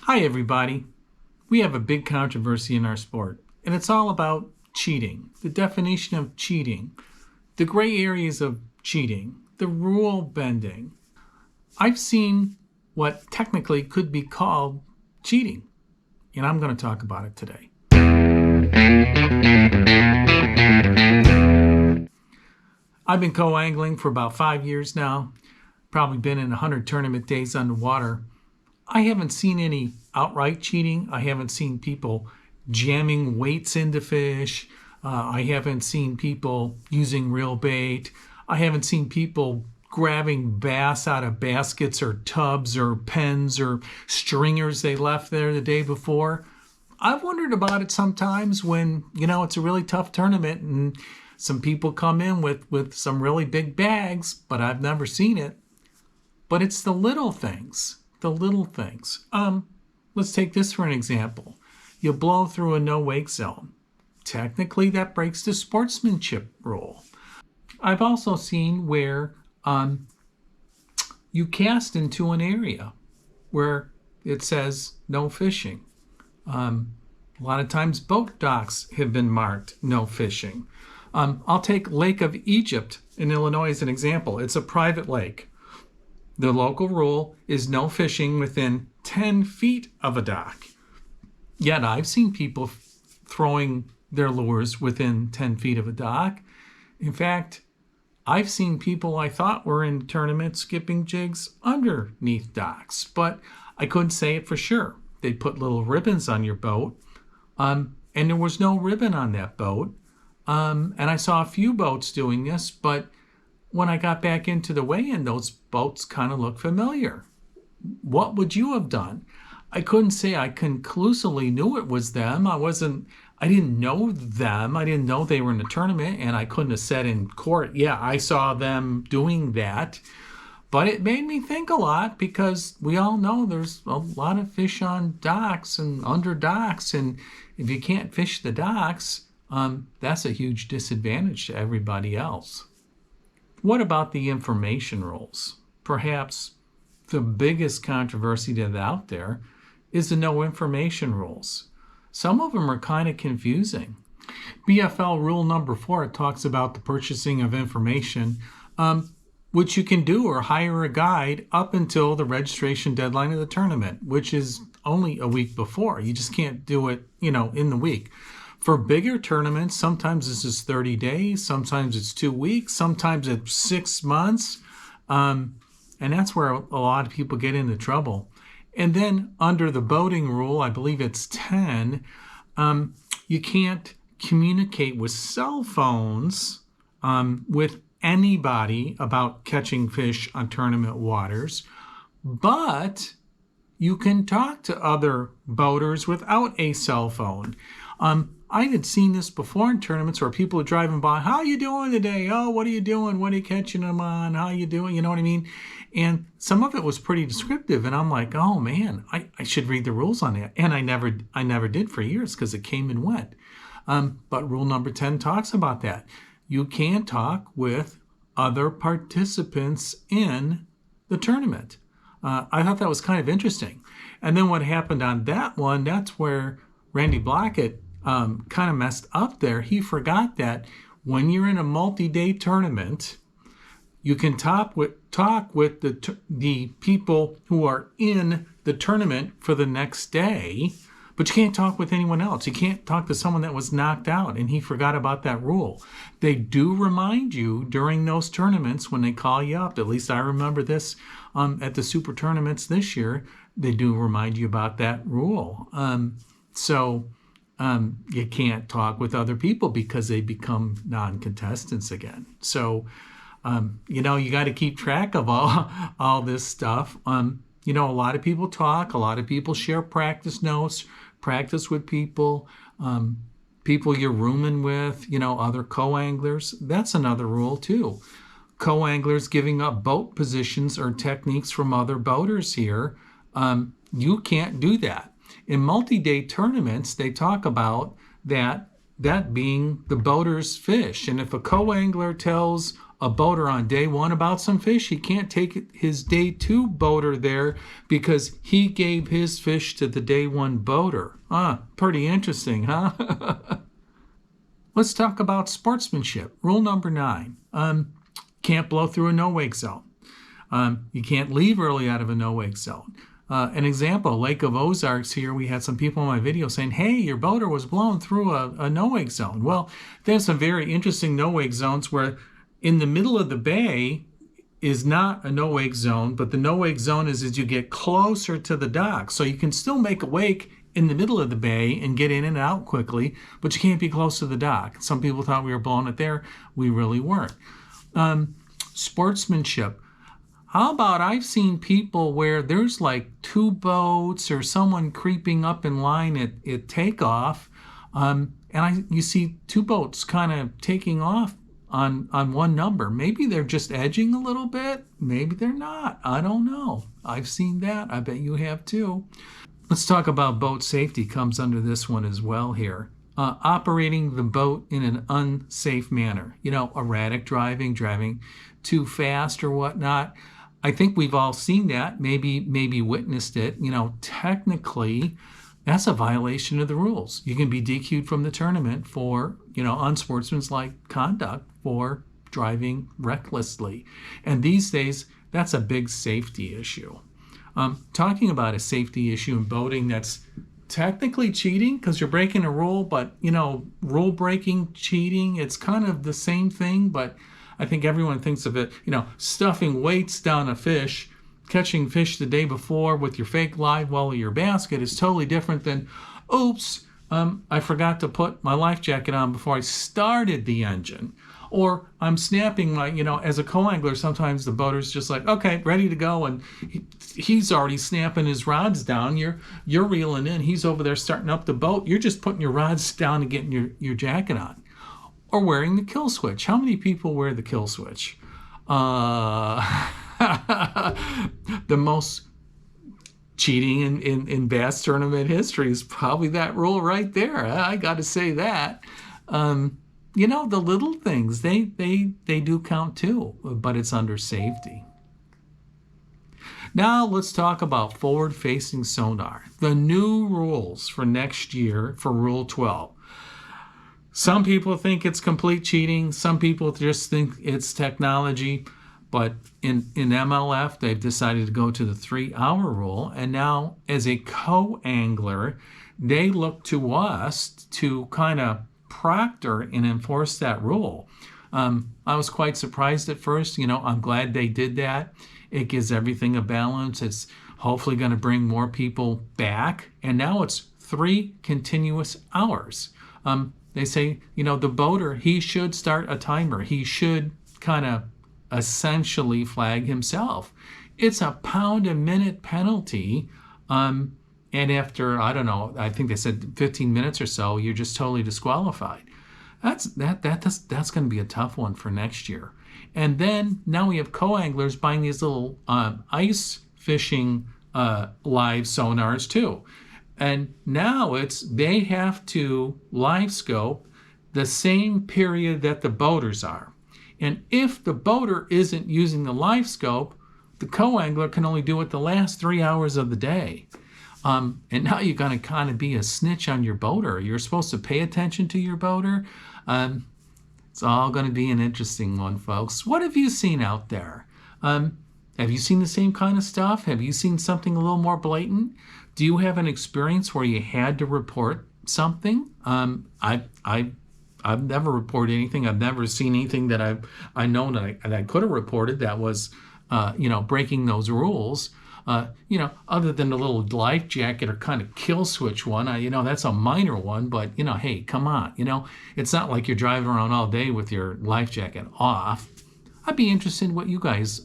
Hi, everybody. We have a big controversy in our sport, and it's all about cheating, the definition of cheating, the gray areas of cheating, the rule bending. I've seen what technically could be called cheating, and I'm going to talk about it today. I've been co-angling for about 5 years now, probably been in 100 tournament days underwater. I haven't seen any outright cheating. I haven't seen people jamming weights into fish. I haven't seen people using real bait. I haven't seen people grabbing bass out of baskets or tubs or pens or stringers they left there the day before. I've wondered about it sometimes when, it's a really tough tournament and some people come in with some really big bags, but I've never seen it. But it's the little things. Let's take this for an example. You blow through a no-wake zone. Technically, that breaks the sportsmanship rule. I've also seen where you cast into an area where it says no fishing. A lot of times boat docks have been marked no fishing. I'll take Lake of Egypt in Illinois as an example. It's a private lake. The local rule is no fishing within 10 feet of a dock. Yet I've seen people throwing their lures within 10 feet of a dock. In fact, I've seen people I thought were in tournaments skipping jigs underneath docks, but I couldn't say it for sure. They put little ribbons on your boat, and there was no ribbon on that boat. And I saw a few boats doing this, but when I got back into the weigh-in, those boats kind of looked familiar. What would you have done? I couldn't say I conclusively knew it was them. I didn't know them. I didn't know they were in the tournament, and I couldn't have said in court, yeah, I saw them doing that. But it made me think a lot because we all know there's a lot of fish on docks and under docks, and if you can't fish the docks, that's a huge disadvantage to everybody else. What about the information rules? Perhaps the biggest controversy that's out there is the no information rules. Some of them are kind of confusing. BFL rule number 4 talks about the purchasing of information, which you can do or hire a guide up until the registration deadline of the tournament, which is only a week before. You just can't do it, in the week. For bigger tournaments, sometimes this is 30 days, sometimes it's 2 weeks, sometimes it's 6 months. And that's where a lot of people get into trouble. And then under the boating rule, I believe it's 10, you can't communicate with cell phones with anybody about catching fish on tournament waters, but you can talk to other boaters without a cell phone. I had seen this before in tournaments where people are driving by, how you doing today? Oh, what are you doing? What are you catching them on? How you doing? You know what I mean? And some of it was pretty descriptive. And I'm like, oh man, I should read the rules on that. And I never did for years because it came and went. But rule number 10 talks about that. You can't talk with other participants in the tournament. I thought that was kind of interesting. And then what happened on that one, that's where Randy Blackett kind of messed up there. He forgot that when you're in a multi-day tournament, you can talk with the people who are in the tournament for the next day, but you can't talk with anyone else. You can't talk to someone that was knocked out, and he forgot about that rule. They do remind you during those tournaments when they call you up. At least I remember this at the super tournaments this year. They do remind you about that rule. You can't talk with other people because they become non-contestants again. So, you got to keep track of all this stuff. A lot of people talk. A lot of people share practice notes, practice with people you're rooming with, other co-anglers. That's another rule too. Co-anglers giving up boat positions or techniques from other boaters here. You can't do that. In multi-day tournaments, they talk about that being the boater's fish. And if a co-angler tells a boater on day one about some fish, he can't take his day two boater there because he gave his fish to the day one boater. Pretty interesting, huh? Let's talk about sportsmanship. Rule number 9. Can't blow through a no-wake zone. You can't leave early out of a no-wake zone. An example, Lake of Ozarks here, we had some people in my video saying, hey, your boater was blown through a no-wake zone. Well, there's some very interesting no-wake zones where in the middle of the bay is not a no-wake zone, but the no-wake zone is as you get closer to the dock. So you can still make a wake in the middle of the bay and get in and out quickly, but you can't be close to the dock. Some people thought we were blowing it there. We really weren't. Sportsmanship. How about I've seen people where there's like 2 boats or someone creeping up in line at takeoff, and you see 2 boats kind of taking off on one number. Maybe they're just edging a little bit. Maybe they're not. I don't know. I've seen that. I bet you have too. Let's talk about boat safety. Comes under this one as well here. Operating the boat in an unsafe manner. Erratic driving too fast or whatnot. I think we've all seen that, maybe witnessed it. Technically, that's a violation of the rules. You can be DQ'd from the tournament for, unsportsmanlike conduct for driving recklessly. And these days, that's a big safety issue. Talking about a safety issue in boating that's technically cheating because you're breaking a rule, but, rule breaking, cheating, it's kind of the same thing, but I think everyone thinks of it, stuffing weights down a fish, catching fish the day before with your fake live well or your basket is totally different than, oops, I forgot to put my life jacket on before I started the engine. Or I'm snapping my, as a co-angler, sometimes the boater's just like, okay, ready to go. And he's already snapping his rods down. You're reeling in. He's over there starting up the boat. You're just putting your rods down and getting your jacket on. Or wearing the kill switch. How many people wear the kill switch? The most cheating in bass tournament history is probably that rule right there. I got to say that. The little things, they do count too, but it's under safety. Now let's talk about forward-facing sonar. The new rules for next year for Rule 12. Some people think it's complete cheating. Some people just think it's technology. But in MLF, they've decided to go to the 3-hour rule. And now, as a co-angler, they look to us to kind of proctor and enforce that rule. I was quite surprised at first. I'm glad they did that. It gives everything a balance. It's hopefully going to bring more people back. And now it's 3 continuous hours. They say, the boater, he should start a timer. He should kind of essentially flag himself. It's a £1 a minute penalty. And after, I don't know, I think they said 15 minutes or so, you're just totally disqualified. That's going to be a tough one for next year. And then now we have co-anglers buying these little ice fishing live sonars too. And now they have to live scope the same period that the boaters are. And if the boater isn't using the live scope, the co-angler can only do it the last 3 hours of the day. And now you're going to kind of be a snitch on your boater. You're supposed to pay attention to your boater. It's all going to be an interesting one, folks. What have you seen out there? Have you seen the same kind of stuff? Have you seen something a little more blatant? Do you have an experience where you had to report something? I've never reported anything. I've never seen anything that I know that I could have reported that was, breaking those rules. Other than the little life jacket or kind of kill switch one, that's a minor one, but, hey, come on, it's not like you're driving around all day with your life jacket off. I'd be interested in what you guys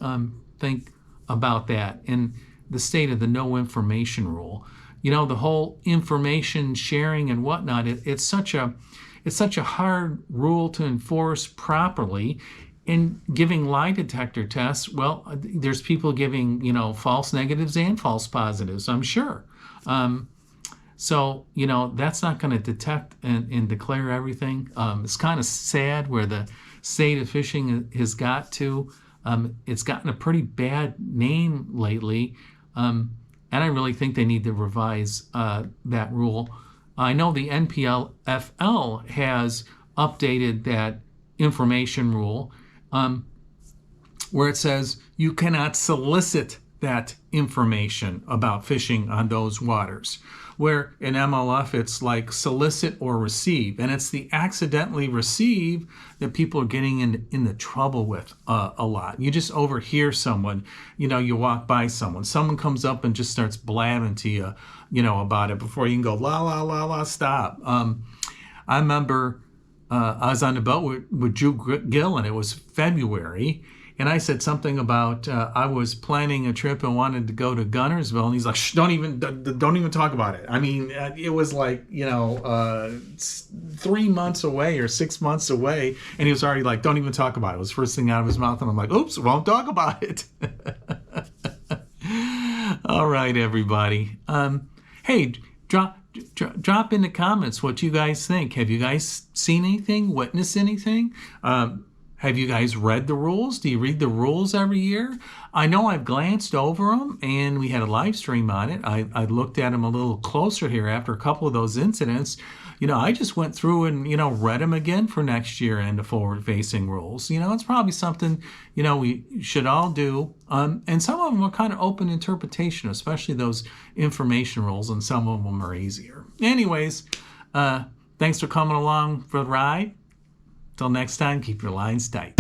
think about that and the state of the no information rule. The whole information sharing and whatnot, it's such a hard rule to enforce properly. In giving lie detector tests, well, there's people giving, false negatives and false positives, I'm sure. So, that's not going to detect and declare everything. It's kind of sad where the state of fishing has got to. It's gotten a pretty bad name lately, and I really think they need to revise that rule. I know the NPLFL has updated that information rule, where it says you cannot solicit that information about fishing on those waters. Where in MLF it's like solicit or receive, and it's the accidentally receive that people are getting into trouble with a lot. You just overhear someone, you walk by someone comes up and just starts blabbing to you, about it before you can go la la la la stop. I remember I was on the boat with Drew Gill, and it was February. And I said something about I was planning a trip and wanted to go to Gunnersville, and he's like, "Shh, don't even talk about it." I mean, it was like 3 months away or 6 months away, and he was already like, "Don't even talk about it." It was the first thing out of his mouth, and I'm like, "Oops, won't talk about it." All right, everybody. Hey, drop in the comments what you guys think. Have you guys seen anything? Witnessed anything? Have you guys read the rules? Do you read the rules every year? I know I've glanced over them, and we had a live stream on it. I looked at them a little closer here after a couple of those incidents. I just went through and, read them again for next year and the forward-facing rules. It's probably something, we should all do. And some of them are kind of open interpretation, especially those information rules, and some of them are easier. Anyways, thanks for coming along for the ride. Till next time, keep your lines tight.